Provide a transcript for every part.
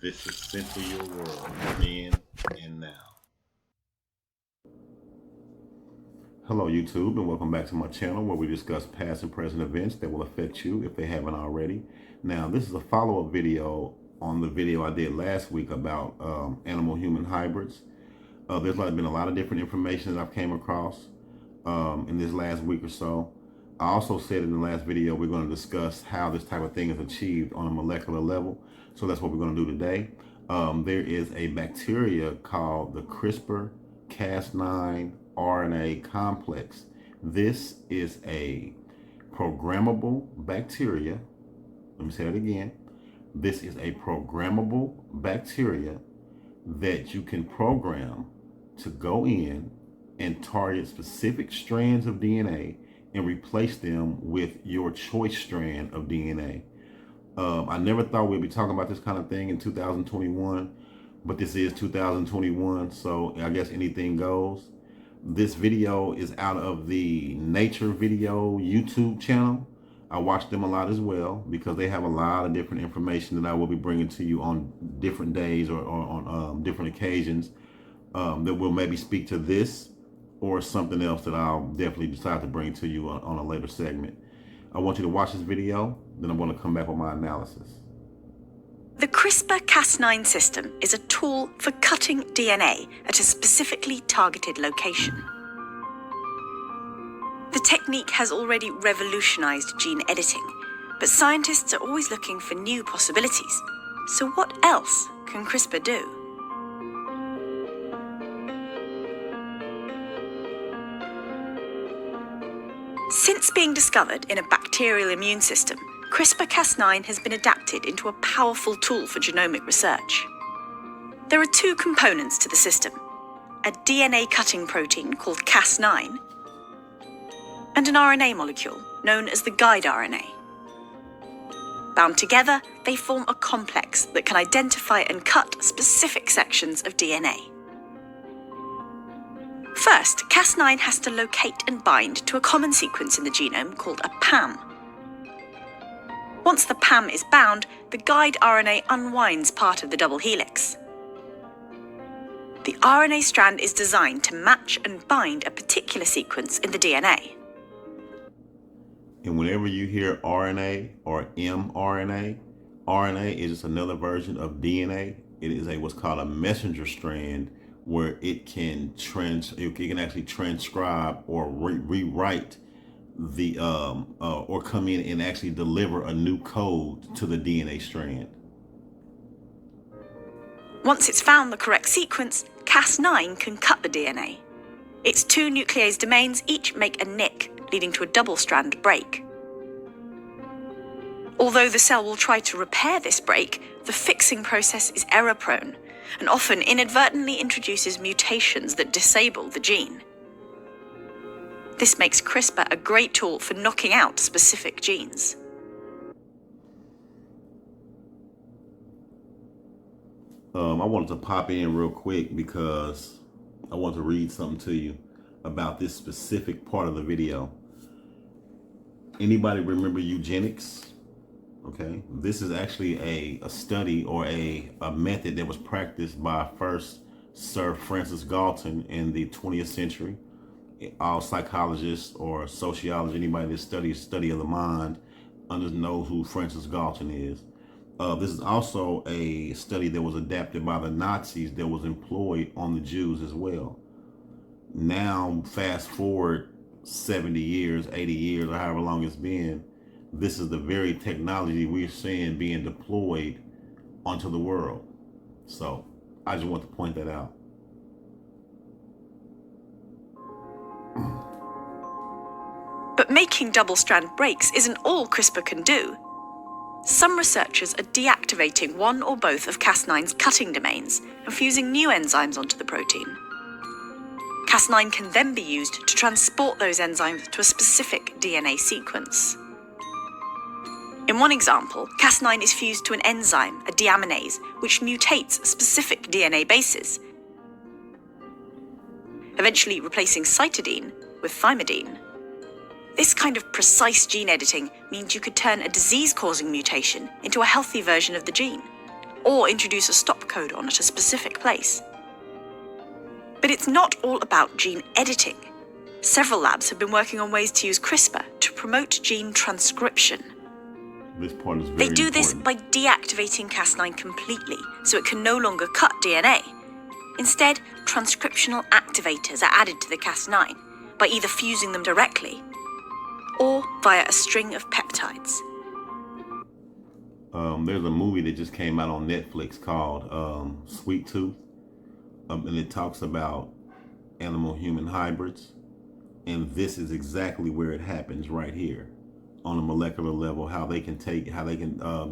This is Center Your World, then and now. Hello, YouTube, and welcome back to my channel where we discuss past and present events that will affect you if they haven't already. Now, this is a follow-up video on the video I did last week about animal-human hybrids. There's been a lot of different information that I've came across in this last week or so. I also said in the last video we're going to discuss how this type of thing is achieved on a molecular level. So that's what we're going to do today. There is a bacteria called the CRISPR-Cas9 RNA complex. This is a programmable bacteria. Let me say that again. This is a programmable bacteria that you can program to go in and target specific strands of DNA and replace them with your choice strand of DNA. I never thought we'd be talking about this kind of thing in 2021, but this is 2021, so I guess anything goes. This video is out of the Nature Video YouTube channel. I watch them a lot as well because they have a lot of different information that I will be bringing to you on different days or on different occasions that will maybe speak to this or something else that I'll definitely decide to bring to you on a later segment. I want you to watch this video, then I'm going to come back with my analysis. The CRISPR-Cas9 system is a tool for cutting DNA at a specifically targeted location. The technique has already revolutionized gene editing, but scientists are always looking for new possibilities. So what else can CRISPR do? Since being discovered in a bacterial immune system, CRISPR-Cas9 has been adapted into a powerful tool for genomic research. There are two components to the system: a DNA cutting protein called Cas9 and an RNA molecule known as the guide RNA. Bound together, they form a complex that can identify and cut specific sections of DNA. First, Cas9 has to locate and bind to a common sequence in the genome called a PAM. Once the PAM is bound, the guide RNA unwinds part of the double helix. The RNA strand is designed to match and bind a particular sequence in the DNA. And whenever you hear RNA or mRNA, RNA is just another version of DNA. It is what's called a messenger strand, where it can actually transcribe or rewrite the or come in and actually deliver a new code to the DNA strand. Once it's found the correct sequence, Cas9 can cut the DNA. Its two nuclease domains each make a nick, leading to a double-strand break. Although the cell will try to repair this break, the fixing process is error-prone and often inadvertently introduces mutations that disable the gene. This makes CRISPR a great tool for knocking out specific genes. I wanted to pop in real quick because I want to read something to you about this specific part of the video. Anybody remember eugenics? Okay, this is actually a study or a method that was practiced by first Sir Francis Galton in the 20th century. All psychologists or sociologists, anybody that studies study of the mind, knows who Francis Galton is. This is also a study that was adapted by the Nazis that was employed on the Jews as well. Now, fast forward 70 years, 80 years, or however long it's been, this is the very technology we're seeing being deployed onto the world. So I just want to point that out. But making double-strand breaks isn't all CRISPR can do. Some researchers are deactivating one or both of Cas9's cutting domains and fusing new enzymes onto the protein. Cas9 can then be used to transport those enzymes to a specific DNA sequence. In one example, Cas9 is fused to an enzyme, a deaminase, which mutates specific DNA bases, eventually replacing cytidine with thymidine. This kind of precise gene editing means you could turn a disease-causing mutation into a healthy version of the gene. or introduce a stop codon at a specific place. But it's not all about gene editing. Several labs have been working on ways to use CRISPR to promote gene transcription. This part is very They do this important. by deactivating Cas9 completely, so it can no longer cut DNA. Instead, transcriptional activators are added to the Cas9 by either fusing them directly or via a string of peptides. There's a movie that just came out on Netflix called Sweet Tooth, and it talks about animal-human hybrids, and this is exactly where it happens right here on a molecular level. How they can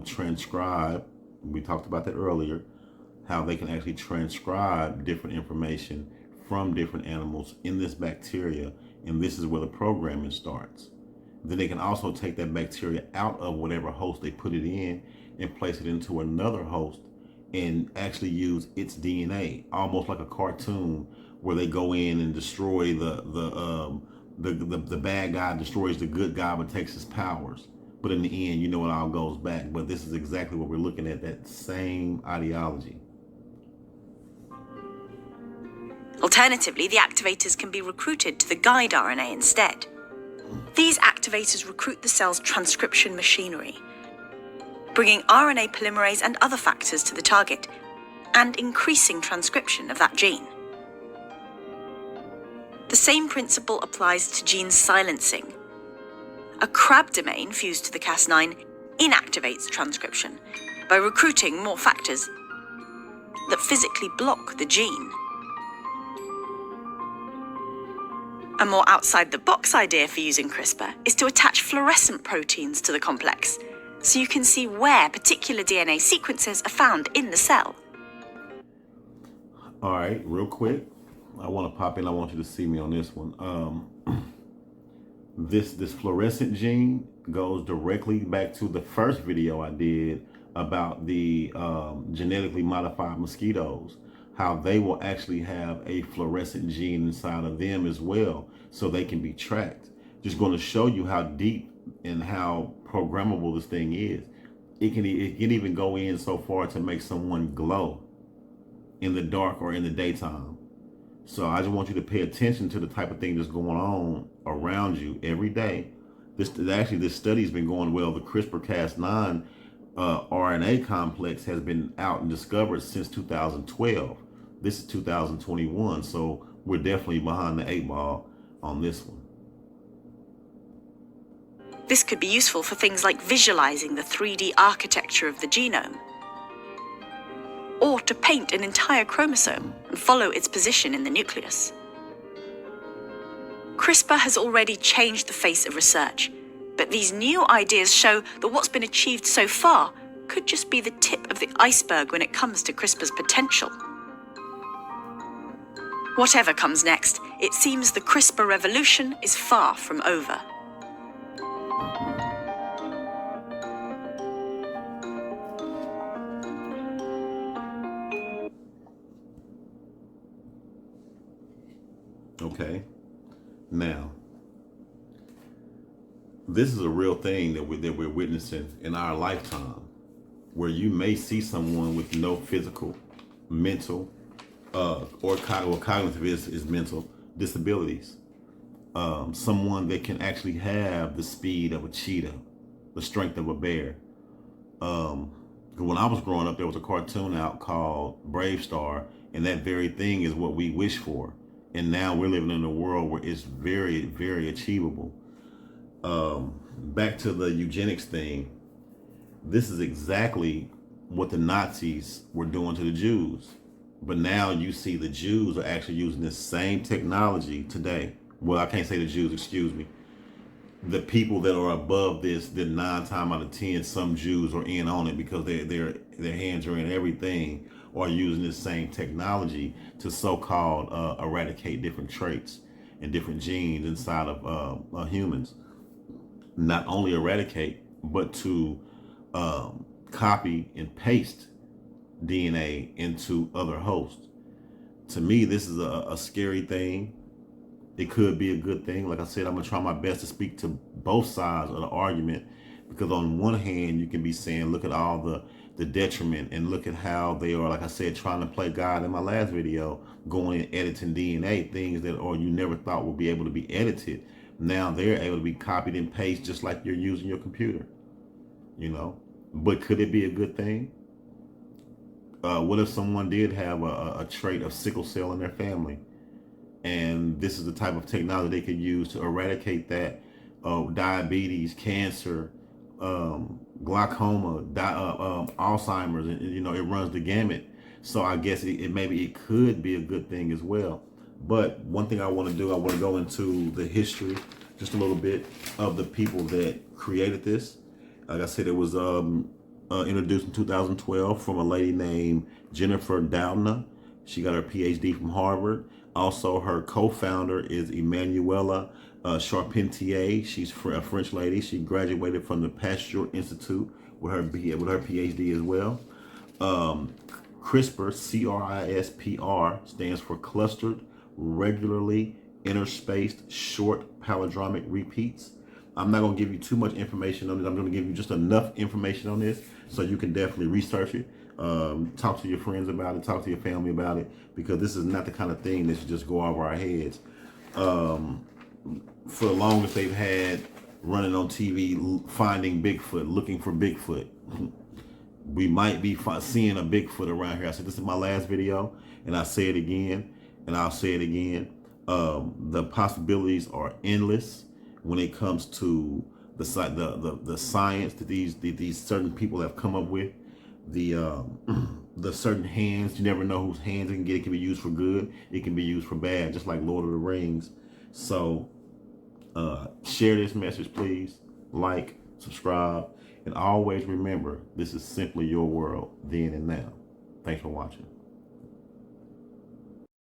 transcribe. We talked about that earlier. How they can actually transcribe different information from different animals in this bacteria, and this is where the programming starts. Then they can also take that bacteria out of whatever host they put it in and place it into another host and actually use its DNA, almost like a cartoon where they go in and destroy the bad guy, destroys the good guy, but takes his powers. But in the end, you know, it all goes back. But this is exactly what we're looking at, that same ideology. Alternatively, the activators can be recruited to the guide RNA instead. These activators recruit the cell's transcription machinery, bringing RNA polymerase and other factors to the target, and increasing transcription of that gene. The same principle applies to gene silencing. A CRAB domain fused to the Cas9 inactivates transcription by recruiting more factors that physically block the gene. A more outside-the-box idea for using CRISPR is to attach fluorescent proteins to the complex, so you can see where particular DNA sequences are found in the cell. All right, real quick, I want to pop in. I want you to see me on this one. This fluorescent gene goes directly back to the first video I did about the genetically modified mosquitoes, how they will actually have a fluorescent gene inside of them as well, so they can be tracked. Just going to show you how deep and how programmable this thing is. It can even go in so far to make someone glow in the dark or in the daytime. So I just want you to pay attention to the type of thing that's going on around you every day. This study's been going well. The CRISPR-Cas9 RNA complex has been out and discovered since 2012. This is 2021, so we're definitely behind the 8 ball on this one. This could be useful for things like visualizing the 3D architecture of the genome, or to paint an entire chromosome and follow its position in the nucleus. CRISPR has already changed the face of research, but these new ideas show that what's been achieved so far could just be the tip of the iceberg when it comes to CRISPR's potential. Whatever comes next, it seems the CRISPR revolution is far from over. Okay, now this is a real thing that we're witnessing in our lifetime, where you may see someone with no physical, mental, or cognitive is mental disabilities. Someone that can actually have the speed of a cheetah, the strength of a bear. When I was growing up, there was a cartoon out called Brave Star, and that very thing is what we wish for. And now we're living in a world where it's very, very achievable. Back to the eugenics thing, this is exactly what the Nazis were doing to the Jews. But now you see the Jews are actually using this same technology today. Well, I can't say the Jews, excuse me. The people that are above this, then 9 times out of 10, some Jews are in on it because their hands are in everything, or using this same technology to so-called eradicate different traits and different genes inside of humans. Not only eradicate, but to copy and paste DNA into other hosts. To me, this is a scary thing. It could be a good thing. Like I said, I'm gonna try my best to speak to both sides of the argument, because on one hand, you can be saying, look at all the the detriment, and look at how they are, like I said, trying to play God in my last video, going and editing DNA, things that or you never thought would be able to be edited. Now they're able to be copied and pasted just like you're using your computer, you know. But could it be a good thing? What if someone did have a trait of sickle cell in their family, and this is the type of technology they could use to eradicate that? Diabetes, cancer, glaucoma, Alzheimer's, and you know, it runs the gamut. So I guess maybe it could be a good thing as well. But one thing I want to do, I want to go into the history just a little bit of the people that created this. Like I said, it was introduced in 2012 from a lady named Jennifer Doudna. She got her PhD from Harvard. Also, her co-founder is Emmanuelle Charpentier. She's a French lady. She graduated from the Pasteur Institute with her PhD as well. CRISPR, C-R-I-S-P-R, stands for Clustered Regularly Interspaced Short Palindromic Repeats. I'm not going to give you too much information on this. I'm going to give you just enough information on this so you can definitely research it. Talk to your friends about it. Talk to your family about it, because this is not the kind of thing that should just go over our heads. For the longest, they've had running on TV, finding Bigfoot, looking for Bigfoot. We might be seeing a Bigfoot around here. I said this is my last video, and I say it again, and I'll say it again. The possibilities are endless when it comes to the science that these certain people have come up with. The certain hands, you never know whose hands it can get. It can be used for good, it can be used for bad, just like Lord of the Rings. So share this message, please. Like, subscribe, and always remember, this is simply your world, then and now. Thanks for watching.